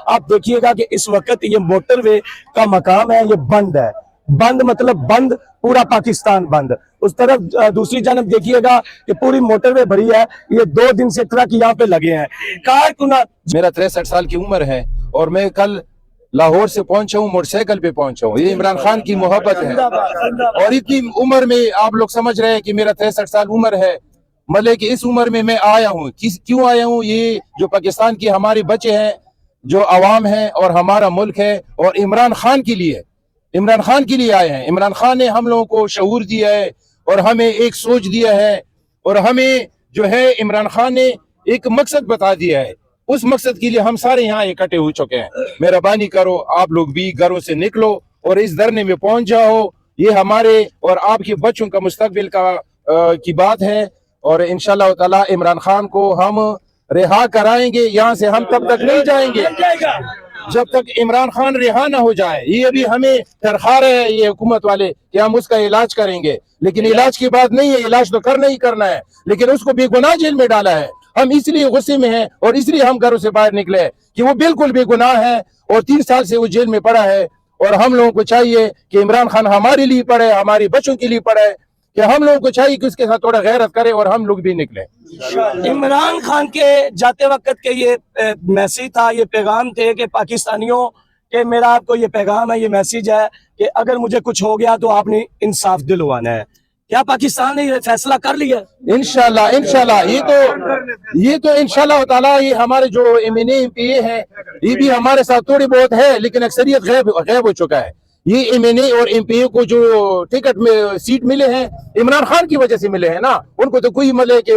آپ دیکھیے گا کہ اس وقت یہ موٹر وے کا مقام ہے، یہ بند ہے، بند مطلب بند، پورا پاکستان بند. اس طرف دوسری جانب دیکھیے گا کہ پوری موٹر وے بھری ہے، یہ 2 دن سے ٹرک یہاں پہ لگے ہیں. کارکنہ میرا 63 سال کی عمر ہے اور میں کل لاہور سے پہنچا ہوں، موٹر سائیکل پہ پہنچا ہوں. یہ عمران خان کی محبت ہے. اور اتنی عمر میں آپ لوگ سمجھ رہے ہیں کہ میرا 63 سال عمر ہے، مطلب کہ اس عمر میں آیا ہوں. کیوں آیا ہوں؟ یہ جو پاکستان کی ہمارے بچے ہیں، جو عوام ہیں اور ہمارا ملک ہے، اور عمران خان کے لیے، عمران خان کے لیے آئے ہیں. عمران خان نے ہم لوگوں کو شعور دیا ہے اور ہمیں ایک سوچ دیا ہے، اور ہمیں جو ہے عمران خان نے ایک مقصد بتا دیا ہے. اس مقصد کے لیے ہم سارے یہاں اکٹھے ہو چکے ہیں. مہربانی کرو آپ لوگ بھی گھروں سے نکلو اور اس دھرنے میں پہنچ جاؤ. یہ ہمارے اور آپ کے بچوں کا مستقبل کی بات ہے، اور انشاءاللہ تعالی عمران خان کو ہم رہا کرائیں گے. یہاں سے ہم تب تک نہیں جائیں گے جب تک عمران خان رہا نہ ہو جائے. یہ ابھی ہمیں ترخا رہے ہیں یہ حکومت والے کہ ہم اس کا علاج کریں گے، لیکن علاج کی بات نہیں ہے. علاج تو کرنا ہی کرنا ہے، لیکن اس کو بے گناہ جیل میں ڈالا ہے. ہم اس لیے غصے میں ہیں اور اس لیے ہم گھروں سے باہر نکلے کہ وہ بالکل بے گناہ ہے اور 3 سال سے وہ جیل میں پڑا ہے. اور ہم لوگوں کو چاہیے کہ عمران خان ہمارے لیے پڑھے، ہمارے بچوں کے لیے پڑھے، کہ ہم لوگوں کو چاہیے کہ اس کے ساتھ تھوڑا غیرت کرے اور ہم لوگ بھی نکلیں. عمران خان کے جاتے وقت کے یہ میسیج تھا، یہ پیغام تھے کہ پاکستانیوں کہ میرا آپ کو یہ پیغام ہے، یہ میسیج ہے کہ اگر مجھے کچھ ہو گیا تو آپ نے انصاف دلوانا ہے. کیا پاکستان نے یہ فیصلہ کر لیا؟ انشاءاللہ یہ تو انشاءاللہ تعالیٰ یہ ہمارے جو MNA ہیں یہ بھی ہمارے ساتھ تھوڑی بہت ہے، لیکن اکثریت غیب ہو چکا ہے. یہ MNA اور MPA کو جو ٹکٹ میں سیٹ ملے ہیں عمران خان کی وجہ سے ملے ہیں نا. ان کو تو کوئی مطلب کہ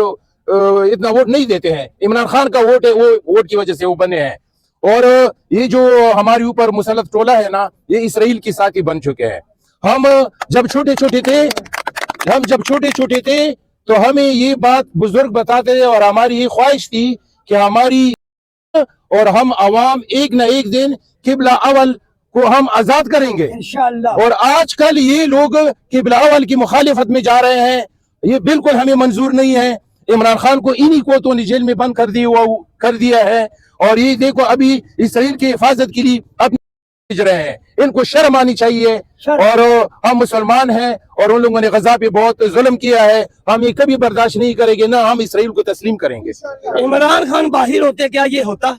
اتنا ووٹ نہیں دیتے ہیں. عمران خان کا ووٹ ہے، وہ ووٹ کی وجہ سے وہ بنے ہیں. اور یہ جو ہمارے اوپر مسلط ٹولہ ہے نا، یہ اسرائیل کے ساتھ ہی بن چکے ہیں. ہم جب چھوٹے چھوٹے تھے تو ہمیں یہ بات بزرگ بتاتے تھے اور ہماری یہ خواہش تھی کہ ہماری اور ہم عوام ایک نہ ایک دن قبلہ اول کو ہم آزاد کریں گے انشاءاللہ. اور آج کل یہ لوگ قبلہ اول کی مخالفت میں جا رہے ہیں، یہ بالکل ہمیں منظور نہیں ہے. عمران خان کو انہی کو نے جیل میں بند کر دیا ہے. اور یہ دیکھو ابھی اسرائیل کی حفاظت کے لیے اپنی رہے ہیں. ان کو شرم آنی چاہیے. اور ہم مسلمان ہیں اور ان لوگوں نے غزہ پہ بہت ظلم کیا ہے. ہم یہ کبھی برداشت نہیں کریں گے، نہ ہم اسرائیل کو تسلیم کریں گے. عمران خان باہر ہوتے کیا یہ ہوتا؟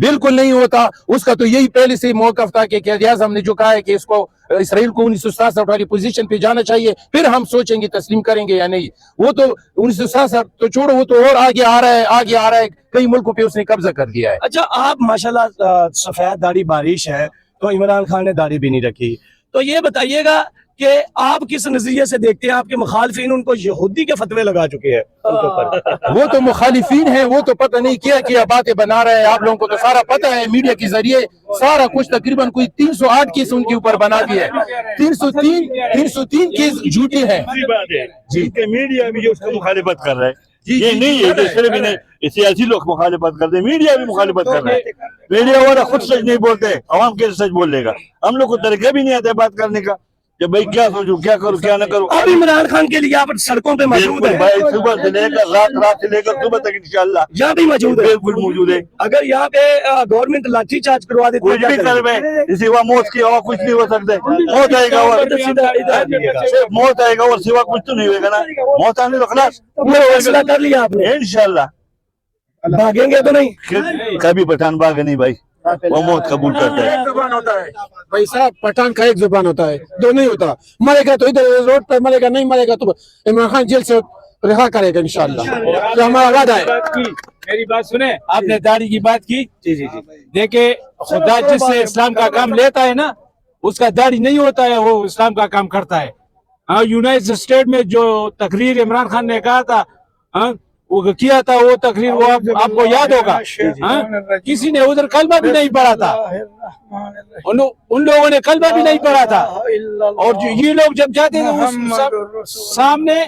بالکل نہیں ہوتا. اس کا تو یہی پہلے سے موقف تھا کہ قائد اعظم نے جو کہا ہے کہ اس کو اسرائیل کو 1967 والی پوزیشن پہ جانا چاہیے، پھر ہم سوچیں گے تسلیم کریں گے یا نہیں. وہ تو 1967 تو چھوڑو، وہ تو اور آگے آ رہا ہے. کئی ملکوں پہ اس نے قبضہ کر دیا ہے. اچھا، آپ ماشاءاللہ سفید داڑھی بارش ہے تو عمران خان نے داڑھی بھی نہیں رکھی. تو یہ بتائیے گا کہ آپ کس نظریے سے دیکھتے ہیں؟ آپ کے مخالفین ان کو یہودی کے فتوے لگا چکے ہیں ان کے اوپر. وہ تو مخالفین ہیں، وہ تو پتہ نہیں کیا باتیں بنا رہے ہیں. آپ لوگوں کو تو سارا پتہ ہے، میڈیا کے ذریعے سارا کچھ تقریباً کوئی 308 کیس ان کے اوپر بنا دیا ہے. 303 کیس جھوٹے ہیں. جی کہ میڈیا بھی اس کو مخالفت کر رہا ہے. یہ نہیں ہے کہ صرف سیاسی لوگ مخالفت کرتے ہیں، میڈیا بھی مخالفت کر رہا ہے. میڈیا والا خود سچ نہیں بولتے، عوام کیسے سچ بول لے گا؟ ہم لوگ کو طریقہ بھی نہیں آتا ہے بات کرنے کا کہ بھائی کیا سوچوں، کیا کروں، کیا نہ کروں. اب عمران خان کے لیے آپ سڑکوں پہ موجود ہیں بھائی، صبح سے لے کر رات سے لے کر صبح تک انشاءاللہ یہاں بھی موجود ہے. بالکل موجود ہے. اگر یہاں پہ گورنمنٹ لاٹھی چارج کروا دیتی کچھ بھی کر میں سوا موت کی اور کچھ نہیں ہو سکتے. موت آئے گا اور موت آئے گا اور سوا کچھ تو نہیں ہوئے گا نا. موت آنے تو خلاص فیصلہ کر لیا آپ نے؟ انشاءاللہ. بھاگیں گے تو نہیں؟ کبھی پٹھان باغ نہیں بھائی، وہ موت قبول کرتا ہے. زبان ہوتا ہے بھائی صاحب، پٹھان کا ایک زبان ہوتا ہے، دو نہیں ہوتا. مرے گا تو ادھر روڈ پر مرے گا، نہیں مرے گا تو عمران خان جیل سے رہا کرے گا انشاءاللہ. تو ہمارا وعدہ ہے. میری بات سنیں، آپ نے داڑھی کی بات کی. دیکھیں، خدا جس سے اسلام کا کام لیتا ہے نا، اس کا داڑھی نہیں ہوتا ہے، وہ اسلام کا کام کرتا ہے. یونائٹڈ اسٹیٹ میں جو تقریر عمران خان نے کہا تھا، وہ کیا تھا، وہ تقریر وہ آپ کو یاد ہوگا. کسی نے ادھر کلمہ بھی نہیں پڑھا تھا، ان لوگوں نے کلمہ بھی نہیں پڑھا تھا. اور یہ لوگ جب جاتے تھے سامنے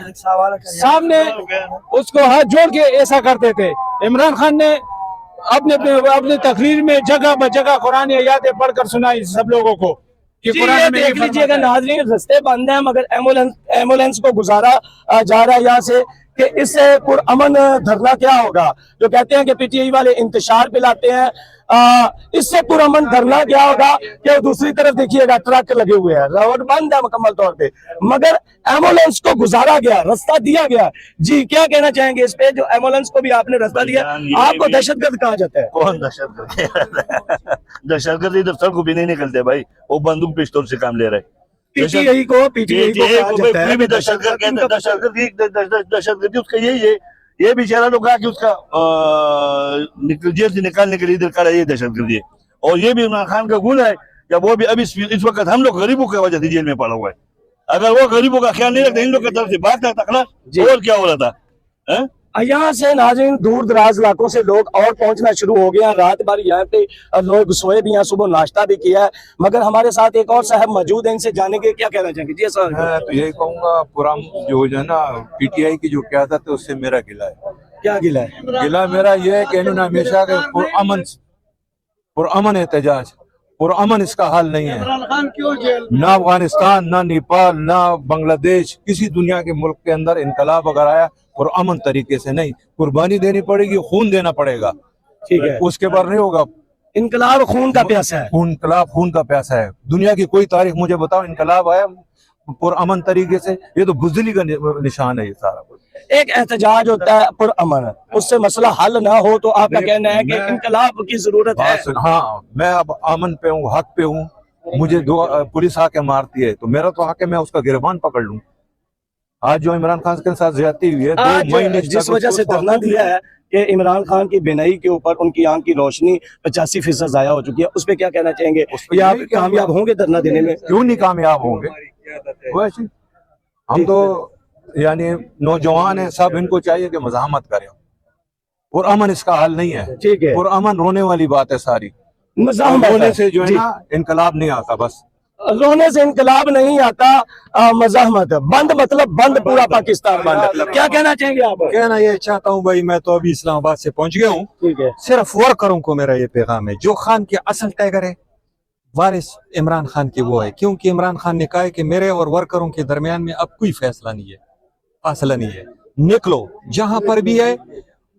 اس کو ہاتھ جوڑ کے ایسا کرتے تھے. عمران خان نے اپنے تقریر میں جگہ بجگہ قرآن آیاتیں پڑھ کر سنائی سب لوگوں کو. دیکھ لیجیے گا ناظرین، رستے بند ہیں مگر ایمبولینس کو گزارا جا رہا ہے یہاں سے کہ اس سے پرامن دھرنا کیا ہوگا. جو کہتے ہیں کہ PTI والے انتشار پہ لاتے ہیں، اس سے پرامن دھرنا کیا ہوگا کہ دوسری طرف دیکھیے گا ٹرک لگے ہوئے ہیں, روڈ بند ہے مکمل طور پہ, مگر ایمبولینس کو گزارا گیا, رستہ دیا گیا. جی کیا کہنا چاہیں گے اس پہ, جو ایمبولینس کو بھی آپ نے رستہ دیا, آپ کو دہشت گرد کہا جاتا ہے؟ کون دہشت گرد؟ دہشت گرد ادھر سڑکوں پہ نہیں نکلتے بھائی, وہ بندوق پستول سے کام لے رہے. پی ٹی آئی کو کہا جاتا ہے, دہشت گرد کہتے ہیں, دہشت گردی اس کا یہی ہے. یہ بیچارہ لوگ کہا کہ اس کا جیل سے نکالنے کے لیے ادھر کرا, یہ دہشت گردی ہے. اور یہ بھی عمران خان کا گناہ ہے کہ وہ بھی ابھی اس وقت ہم لوگ غریبوں کی وجہ سے جیل میں پڑا ہوا ہے. اگر وہ غریبوں کا خیال نہیں رکھتے, ان لوگ کی طرف سے بات کرتا خلاص, اور کیا ہو رہا تھا. یہاں سے ناظرین دور دراز علاقوں سے لوگ اور پہنچنا شروع ہو گیا. رات بھر یہاں پہ لوگ سوئے بھی ہیں, صبح ناشتہ بھی کیا ہے, مگر ہمارے ساتھ ایک اور صاحب موجود ہیں, ان سے جانیں گے کیا کہنا چاہیں گے. جی السلام علیکم. میں تو یہی کہوں گا جو ہے نا پی ٹی آئی کی جو قیادت ہے اس سے میرا گلہ ہے. کیا گلہ ہے؟ گلہ میرا یہ ہے کہ انہوں نے ہمیشہ پرامن احتجاج, پرامن اس کا حل نہیں ہے. نہ افغانستان, نہ نیپال, نہ بنگلہ دیش, کسی دنیا کے ملک کے اندر انقلاب اگر آیا پرامن طریقے سے نہیں, قربانی دینی پڑے گی, خون دینا پڑے گا. ٹھیک ہے, اس کے بعد نہیں ہوگا. انقلاب خون کا پیاسا ہے. انقلاب خون کا پیاسا ہے. دنیا کی کوئی تاریخ مجھے بتاؤ انقلاب آیا پرامن طریقے سے؟ یہ تو بزدلی کا نشان ہے یہ سارا کچھ. ایک احتجاج ہوتا ہے پرامن, اس سے مسئلہ حل نہ ہو تو آپ کا کہنا ہے کہ انقلاب کی ضرورت ہے. ہاں, میں اب امن پہ ہوں, حق پہ ہوں. مجھے پولیس آ کے مارتی ہے تو میرا تو حق ہے میں اس کا گریبان پکڑ لوں. آج جو عمران خان کے ساتھ زیادتی ہوئی ہے, 2 مہینے جس وجہ سے دھرنا دیا ہے کہ عمران خان کی بینائی کے اوپر ان کی آنکھ کی روشنی 85% ضائع ہو چکی ہے, اس پہ کیا کہنا چاہیں گے؟ یا آپ کامیاب ہوں گے دھرنا دینے میں؟ کیوں نہیں کامیاب ہوں گے, ویسے ہم تو یعنی نوجوان ہیں سب, ان کو چاہیے کہ مزاحمت کریں. پرامن اس کا حل نہیں ہے. ٹھیک ہے, پرامن رونے والی بات ہے ساری. مزاحمت رونے سے جو ہے نا انقلاب نہیں آتا. بس رونے سے انقلاب نہیں آتا, مزاحمت. بند مطلب بند, پورا پاکستان بند. کیا کہنا چاہیں گے آپ؟ کہنا یہ چاہتا ہوں بھائی, میں تو ابھی اسلام آباد سے پہنچ گیا ہوں. ٹھیک ہے, صرف ورکروں کو میرا یہ پیغام ہے, جو خان کے اصل ٹائگر ہے وارث عمران خان کی وہ ہے, کیونکہ عمران خان نے کہا ہے کہ میرے اور ورکروں کے درمیان میں اب کوئی فیصلہ نہیں ہے, فاصلہ نہیں ہے. نکلو جہاں پر بھی ہے,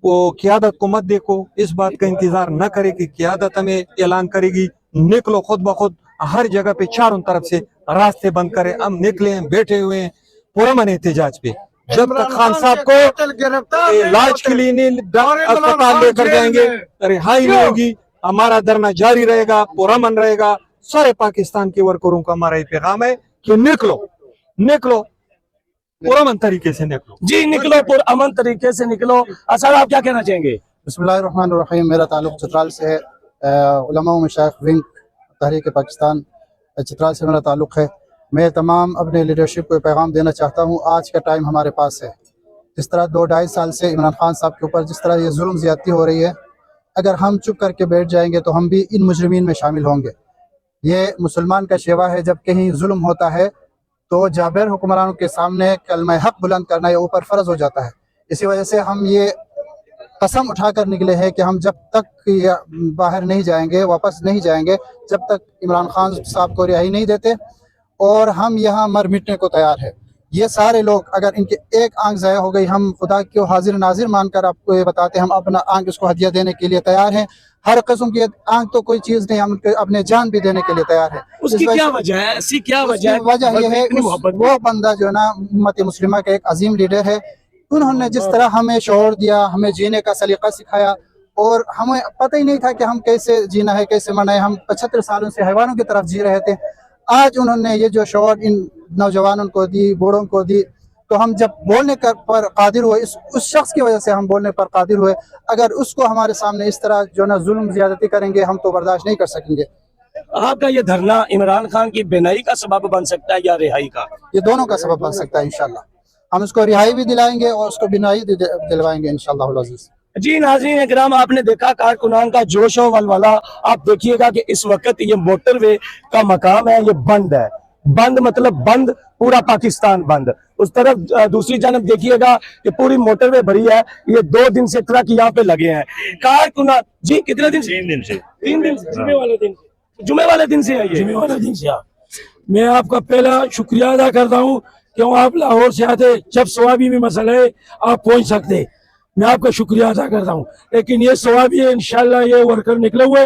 وہ قیادت کو مت دیکھو, اس بات کا انتظار نہ کرے کہ قیادت ہمیں اعلان کرے گی. نکلو خود بخود, ہر جگہ پہ چاروں طرف سے راستے بند کرے. ہم نکلے ہیں, بیٹھے ہوئے ہیں پرامن احتجاج پہ. جب تک خان صاحب کو علاج کے لیے اسپتال لے کر جائیں گے, رہائی نہیں ہوگی, ہمارا دھرنا جاری رہے گا, پرامن رہے گا. سارے پاکستان کے ورکروں کا ہمارا یہ پیغام ہے کہ نکلو پرامن طریقے سے نکلو. جی نکلو, پرامن طریقے سے نکلو. سر آپ کیا کہنا چاہیں گے؟ بسم اللہ الرحمن الرحیم. میرا تعلق چترال سے ہے, علماء و مشائخ ونگ تحریک پاکستان چترال سے میرا تعلق ہے. میں تمام اپنے لیڈرشپ کو پیغام دینا چاہتا ہوں, آج کا ٹائم ہمارے پاس ہے. جس طرح 2-2.5 سال سے عمران خان صاحب کے اوپر جس طرح یہ ظلم زیادتی ہو رہی ہے, اگر ہم چپ کر کے بیٹھ جائیں گے تو ہم بھی ان مجرمین میں شامل ہوں گے. یہ مسلمان کا شیوا ہے, جب کہیں ظلم ہوتا ہے تو جابر حکمرانوں کے سامنے کلمہ حق بلند کرنا یہ اوپر فرض ہو جاتا ہے. اسی وجہ سے ہم یہ قسم اٹھا کر نکلے ہیں کہ ہم جب تک باہر نہیں جائیں گے, واپس نہیں جائیں گے, جب تک عمران خان صاحب کو رہائی نہیں دیتے, اور ہم یہاں مر مٹنے کو تیار ہے. یہ سارے لوگ اگر ان کے ایک آنکھ ضائع ہو گئی, ہم خدا کو حاضر ناظر مان کر آپ کو یہ بتاتے ہیں, ہم اپنا آنکھ اس کو ہدیہ دینے کے لیے تیار ہیں. ہر قسم کی آنکھ تو کوئی چیز نہیں, ہم اپنے جان بھی دینے کے لیے تیار ہیں. اس کی کیا وجہ ہے؟ ایسی کیا وجہ ہے؟ وجہ یہ ہے وہ بندہ جو ہے نا امت مسلمہ کا ایک عظیم لیڈر ہے, انہوں نے جس طرح ہمیں شعور دیا, ہمیں جینے کا سلیقہ سکھایا, اور ہمیں پتہ ہی نہیں تھا کہ ہم کیسے جینا ہے, کیسے مرنا ہے. ہم 75 سالوں سے حیوانوں کی طرف جی رہے تھے. آج انہوں نے یہ جو شعور ان نوجوانوں کو دی, بوڑھوں کو دی, تو ہم جب بولنے پر قادر ہوئے, اس شخص کی وجہ سے ہم بولنے پر قادر ہوئے. اگر اس کو ہمارے سامنے اس طرح جو نا ظلم زیادتی کریں گے, ہم تو برداشت نہیں کر سکیں گے. آپ کا یہ دھرنا عمران خان کی بینائی کا سبب بن سکتا ہے یا رہائی کا؟ یہ دونوں کا سبب بن سکتا ہے انشاءاللہ. ہم اس کو رہائی بھی دلائیں گے اور اس کو بینائی دلوائیں گے انشاءاللہ العزیز. جی ناظرین اکرام, آپ نے دیکھا کارکنان کا جوش و ولولہ. آپ دیکھیے گا کہ اس وقت یہ موٹر وے کا مقام ہے, یہ بند ہے. بند مطلب بند, پورا پاکستان بند. اس طرف دوسری جانب دیکھیے گا کہ پوری موٹر وے بھری ہے. یہ 2 دن سے ٹرک یہاں پہ لگے ہیں. کارکنان جی کتنے دن سے؟ 3 دن سے. 3 دن سے, جمعے والے دن سے آئیے. جمعے والے دن سے. میں آپ کا پہلا شکریہ ادا کرتا ہوں کہ آپ لاہور سے آتے, جب ثوابی میں مسئلہ ہے آپ پہنچ سکتے, میں آپ کا شکریہ ادا کرتا ہوں. لیکن یہ ثوابی ہے, انشاءاللہ یہ ورکر نکلے ہوئے,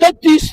33